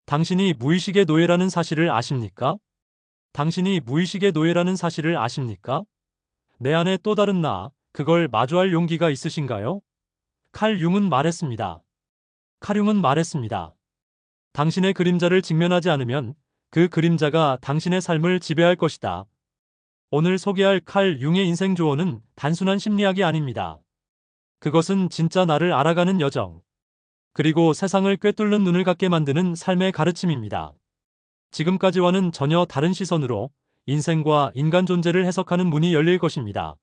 당신이 무의식의 노예라는 사실을 아십니까? 당신이 무의식의 노예라는 사실을 아십니까? 내 안에 또 다른 나, 그걸 마주할 용기가 있으신가요? 칼 융은 말했습니다. 칼 융은 말했습니다. 당신의 그림자를 직면하지 않으면 그 그림자가 당신의 삶을 지배할 것이다. 오늘 소개할 칼 융의 인생 조언은 단순한 심리학이 아닙니다. 그것은 진짜 나를 알아가는 여정, 그리고 세상을 꿰뚫는 눈을 갖게 만드는 삶의 가르침입니다. 지금까지와는 전혀 다른 시선으로 인생과 인간 존재를 해석하는 문이 열릴 것입니다.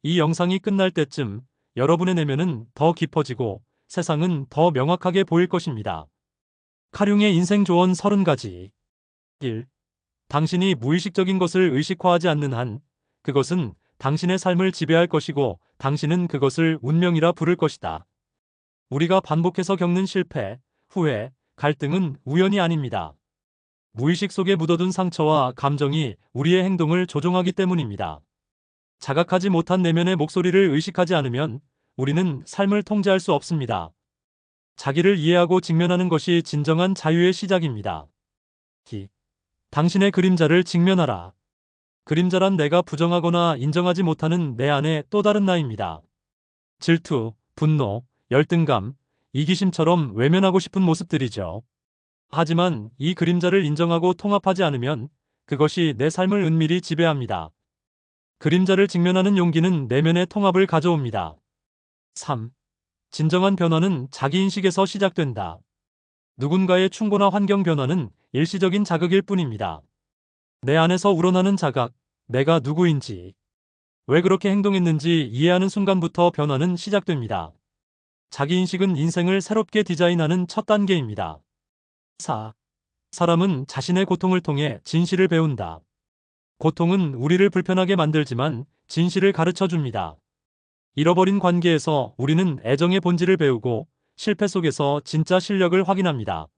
이 영상이 끝날 때쯤 여러분의 내면은 더 깊어지고 세상은 더 명확하게 보일 것입니다. 칼융의 인생 조언 30가지. 1. 당신이 무의식적인 것을 의식화하지 않는 한 그것은 당신의 삶을 지배할 것이고 당신은 그것을 운명이라 부를 것이다. 우리가 반복해서 겪는 실패, 후회, 갈등은 우연이 아닙니다. 무의식 속에 묻어둔 상처와 감정이 우리의 행동을 조종하기 때문입니다. 자각하지 못한 내면의 목소리를 의식하지 않으면 우리는 삶을 통제할 수 없습니다. 자기를 이해하고 직면하는 것이 진정한 자유의 시작입니다. 당신의 그림자를 직면하라. 그림자란 내가 부정하거나 인정하지 못하는 내 안의 또 다른 나입니다. 질투, 분노, 열등감, 이기심처럼 외면하고 싶은 모습들이죠. 하지만 이 그림자를 인정하고 통합하지 않으면 그것이 내 삶을 은밀히 지배합니다. 그림자를 직면하는 용기는 내면의 통합을 가져옵니다. 3. 진정한 변화는 자기인식에서 시작된다. 누군가의 충고나 환경 변화는 일시적인 자극일 뿐입니다. 내 안에서 우러나는 자각, 내가 누구인지, 왜 그렇게 행동했는지 이해하는 순간부터 변화는 시작됩니다. 자기인식은 인생을 새롭게 디자인하는 첫 단계입니다. 4. 사람은 자신의 고통을 통해 진실을 배운다. 고통은 우리를 불편하게 만들지만 진실을 가르쳐 줍니다. 잃어버린 관계에서 우리는 애정의 본질을 배우고 실패 속에서 진짜 실력을 확인합니다.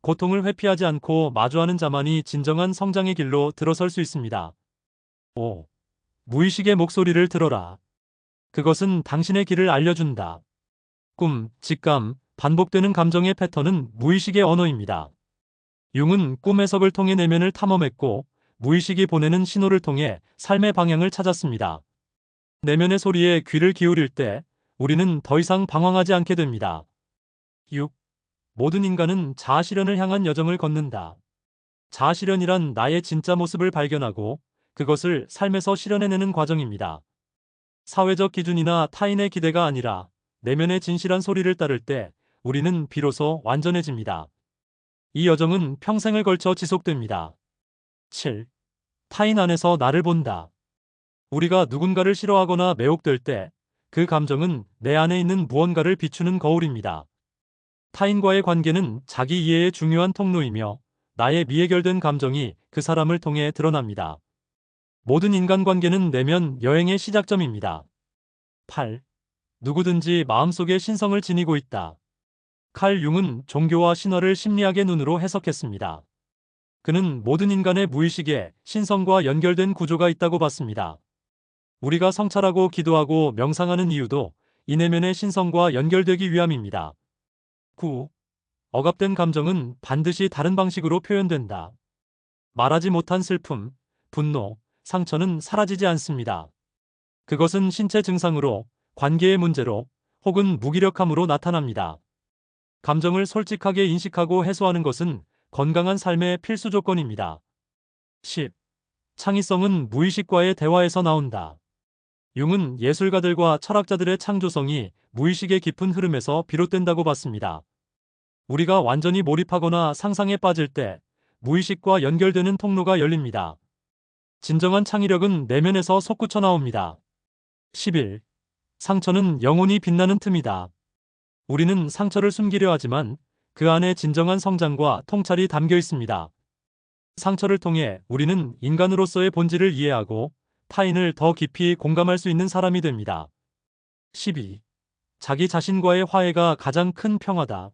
고통을 회피하지 않고 마주하는 자만이 진정한 성장의 길로 들어설 수 있습니다. 5. 무의식의 목소리를 들어라. 그것은 당신의 길을 알려준다. 꿈, 직감, 반복되는 감정의 패턴은 무의식의 언어입니다. 융은 꿈 해석을 통해 내면을 탐험했고 무의식이 보내는 신호를 통해 삶의 방향을 찾았습니다. 내면의 소리에 귀를 기울일 때 우리는 더 이상 방황하지 않게 됩니다. 6. 모든 인간은 자아실현을 향한 여정을 걷는다. 자아실현이란 나의 진짜 모습을 발견하고 그것을 삶에서 실현해내는 과정입니다. 사회적 기준이나 타인의 기대가 아니라 내면의 진실한 소리를 따를 때 우리는 비로소 완전해집니다. 이 여정은 평생을 걸쳐 지속됩니다. 7. 타인 안에서 나를 본다. 우리가 누군가를 싫어하거나 매혹될 때 그 감정은 내 안에 있는 무언가를 비추는 거울입니다. 타인과의 관계는 자기 이해의 중요한 통로이며 나의 미해결된 감정이 그 사람을 통해 드러납니다. 모든 인간관계는 내면 여행의 시작점입니다. 8. 누구든지 마음속에 신성을 지니고 있다. 칼 융은 종교와 신화를 심리학의 눈으로 해석했습니다. 그는 모든 인간의 무의식에 신성과 연결된 구조가 있다고 봤습니다. 우리가 성찰하고 기도하고 명상하는 이유도 이 내면의 신성과 연결되기 위함입니다. 9. 억압된 감정은 반드시 다른 방식으로 표현된다. 말하지 못한 슬픔, 분노, 상처는 사라지지 않습니다. 그것은 신체 증상으로, 관계의 문제로, 혹은 무기력함으로 나타납니다. 감정을 솔직하게 인식하고 해소하는 것은 건강한 삶의 필수 조건입니다. 10. 창의성은 무의식과의 대화에서 나온다. 융은 예술가들과 철학자들의 창조성이 무의식의 깊은 흐름에서 비롯된다고 봤습니다. 우리가 완전히 몰입하거나 상상에 빠질 때 무의식과 연결되는 통로가 열립니다. 진정한 창의력은 내면에서 솟구쳐 나옵니다. 11. 상처는 영혼이 빛나는 틈이다. 우리는 상처를 숨기려 하지만 그 안에 진정한 성장과 통찰이 담겨 있습니다. 상처를 통해 우리는 인간으로서의 본질을 이해하고 타인을 더 깊이 공감할 수 있는 사람이 됩니다. 12. 자기 자신과의 화해가 가장 큰 평화다.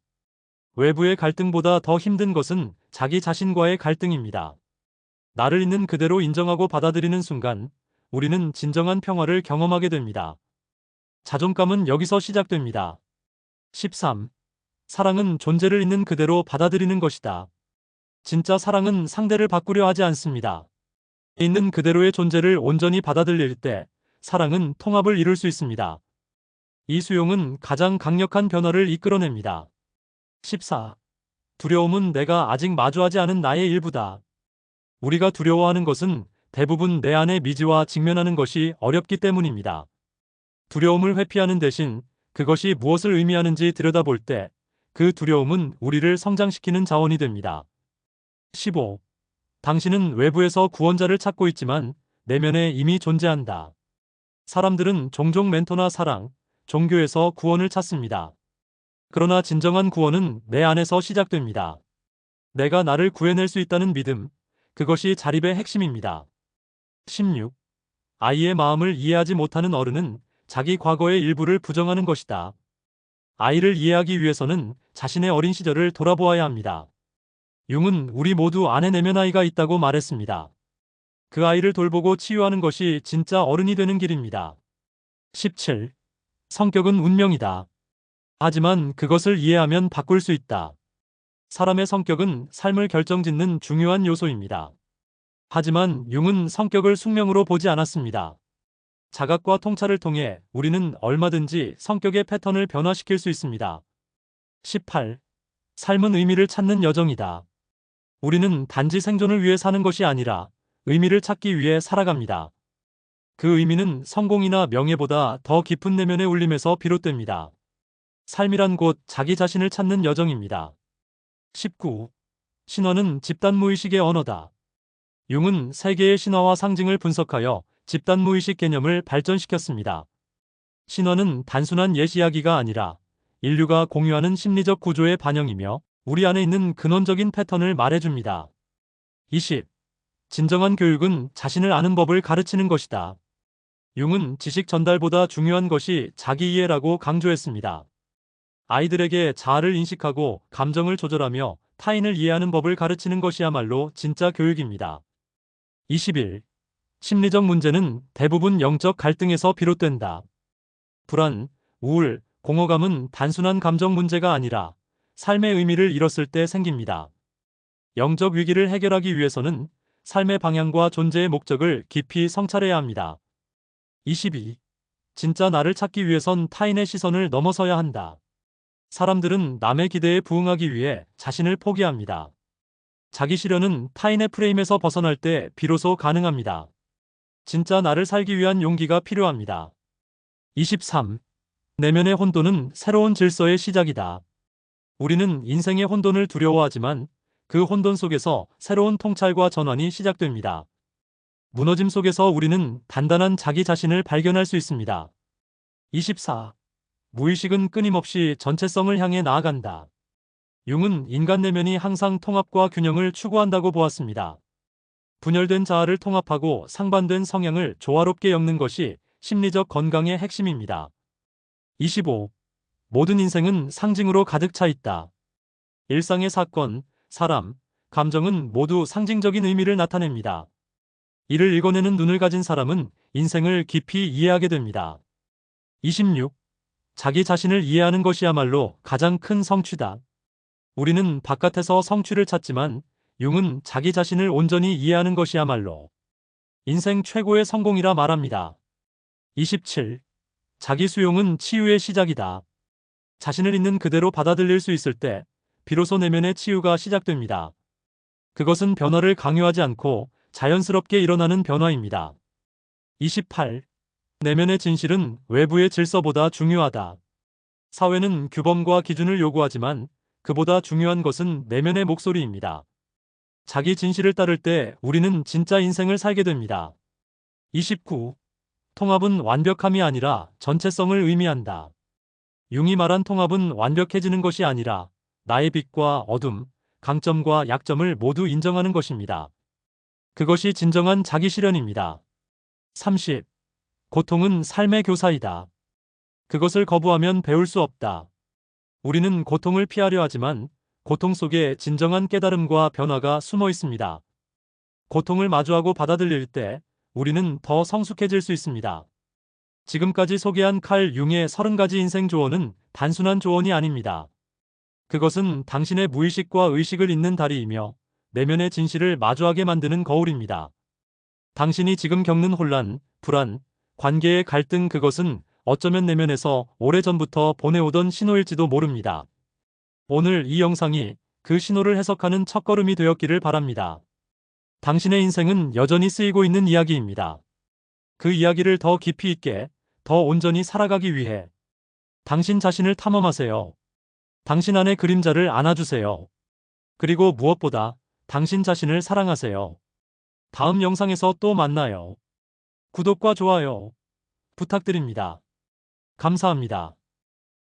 외부의 갈등보다 더 힘든 것은 자기 자신과의 갈등입니다. 나를 있는 그대로 인정하고 받아들이는 순간 우리는 진정한 평화를 경험하게 됩니다. 자존감은 여기서 시작됩니다. 13. 사랑은 존재를 있는 그대로 받아들이는 것이다. 진짜 사랑은 상대를 바꾸려 하지 않습니다. 있는 그대로의 존재를 온전히 받아들일 때 사랑은 통합을 이룰 수 있습니다. 이 수용은 가장 강력한 변화를 이끌어냅니다. 14. 두려움은 내가 아직 마주하지 않은 나의 일부다. 우리가 두려워하는 것은 대부분 내 안의 미지와 직면하는 것이 어렵기 때문입니다. 두려움을 회피하는 대신 그것이 무엇을 의미하는지 들여다볼 때 그 두려움은 우리를 성장시키는 자원이 됩니다. 15. 당신은 외부에서 구원자를 찾고 있지만 내면에 이미 존재한다. 사람들은 종종 멘토나 사랑, 종교에서 구원을 찾습니다. 그러나 진정한 구원은 내 안에서 시작됩니다. 내가 나를 구해낼 수 있다는 믿음, 그것이 자립의 핵심입니다. 16. 아이의 마음을 이해하지 못하는 어른은 자기 과거의 일부를 부정하는 것이다. 아이를 이해하기 위해서는 자신의 어린 시절을 돌아보아야 합니다. 융은 우리 모두 안에 내면 아이가 있다고 말했습니다. 그 아이를 돌보고 치유하는 것이 진짜 어른이 되는 길입니다. 17. 성격은 운명이다. 하지만 그것을 이해하면 바꿀 수 있다. 사람의 성격은 삶을 결정짓는 중요한 요소입니다. 하지만 융은 성격을 숙명으로 보지 않았습니다. 자각과 통찰을 통해 우리는 얼마든지 성격의 패턴을 변화시킬 수 있습니다. 18. 삶은 의미를 찾는 여정이다. 우리는 단지 생존을 위해 사는 것이 아니라 의미를 찾기 위해 살아갑니다. 그 의미는 성공이나 명예보다 더 깊은 내면의 울림에서 비롯됩니다. 삶이란 곧 자기 자신을 찾는 여정입니다. 19. 신화는 집단 무의식의 언어다. 융은 세계의 신화와 상징을 분석하여 집단 무의식 개념을 발전시켰습니다. 신화는 단순한 옛 이야기가 아니라 인류가 공유하는 심리적 구조의 반영이며 우리 안에 있는 근원적인 패턴을 말해줍니다. 20. 진정한 교육은 자신을 아는 법을 가르치는 것이다. 융은 지식 전달보다 중요한 것이 자기 이해라고 강조했습니다. 아이들에게 자아를 인식하고 감정을 조절하며 타인을 이해하는 법을 가르치는 것이야말로 진짜 교육입니다. 21. 심리적 문제는 대부분 영적 갈등에서 비롯된다. 불안, 우울, 공허감은 단순한 감정 문제가 아니라 삶의 의미를 잃었을 때 생깁니다. 영적 위기를 해결하기 위해서는 삶의 방향과 존재의 목적을 깊이 성찰해야 합니다. 22. 진짜 나를 찾기 위해선 타인의 시선을 넘어서야 한다. 사람들은 남의 기대에 부응하기 위해 자신을 포기합니다. 자기 실현은 타인의 프레임에서 벗어날 때 비로소 가능합니다. 진짜 나를 살기 위한 용기가 필요합니다. 23. 내면의 혼돈은 새로운 질서의 시작이다. 우리는 인생의 혼돈을 두려워하지만 그 혼돈 속에서 새로운 통찰과 전환이 시작됩니다. 무너짐 속에서 우리는 단단한 자기 자신을 발견할 수 있습니다. 24. 무의식은 끊임없이 전체성을 향해 나아간다. 융은 인간 내면이 항상 통합과 균형을 추구한다고 보았습니다. 분열된 자아를 통합하고 상반된 성향을 조화롭게 엮는 것이 심리적 건강의 핵심입니다. 25. 모든 인생은 상징으로 가득 차 있다. 일상의 사건, 사람, 감정은 모두 상징적인 의미를 나타냅니다. 이를 읽어내는 눈을 가진 사람은 인생을 깊이 이해하게 됩니다. 26. 자기 자신을 이해하는 것이야말로 가장 큰 성취다. 우리는 바깥에서 성취를 찾지만 융은 자기 자신을 온전히 이해하는 것이야말로 인생 최고의 성공이라 말합니다. 27. 자기 수용은 치유의 시작이다. 자신을 있는 그대로 받아들일 수 있을 때 비로소 내면의 치유가 시작됩니다. 그것은 변화를 강요하지 않고 자연스럽게 일어나는 변화입니다. 28. 내면의 진실은 외부의 질서보다 중요하다. 사회는 규범과 기준을 요구하지만 그보다 중요한 것은 내면의 목소리입니다. 자기 진실을 따를 때 우리는 진짜 인생을 살게 됩니다. 29. 통합은 완벽함이 아니라 전체성을 의미한다. 융이 말한 통합은 완벽해지는 것이 아니라 나의 빛과 어둠, 강점과 약점을 모두 인정하는 것입니다. 그것이 진정한 자기 실현입니다. 30. 고통은 삶의 교사이다. 그것을 거부하면 배울 수 없다. 우리는 고통을 피하려 하지만 고통 속에 진정한 깨달음과 변화가 숨어 있습니다. 고통을 마주하고 받아들일 때 우리는 더 성숙해질 수 있습니다. 지금까지 소개한 칼 융의 30가지 인생 조언은 단순한 조언이 아닙니다. 그것은 당신의 무의식과 의식을 잇는 다리이며 내면의 진실을 마주하게 만드는 거울입니다. 당신이 지금 겪는 혼란, 불안, 관계의 갈등, 그것은 어쩌면 내면에서 오래전부터 보내오던 신호일지도 모릅니다. 오늘 이 영상이 그 신호를 해석하는 첫걸음이 되었기를 바랍니다. 당신의 인생은 여전히 쓰이고 있는 이야기입니다. 그 이야기를 더 깊이 있게, 더 온전히 살아가기 위해 당신 자신을 탐험하세요. 당신 안의 그림자를 안아주세요. 그리고 무엇보다 당신 자신을 사랑하세요. 다음 영상에서 또 만나요. 구독과 좋아요 부탁드립니다. 감사합니다.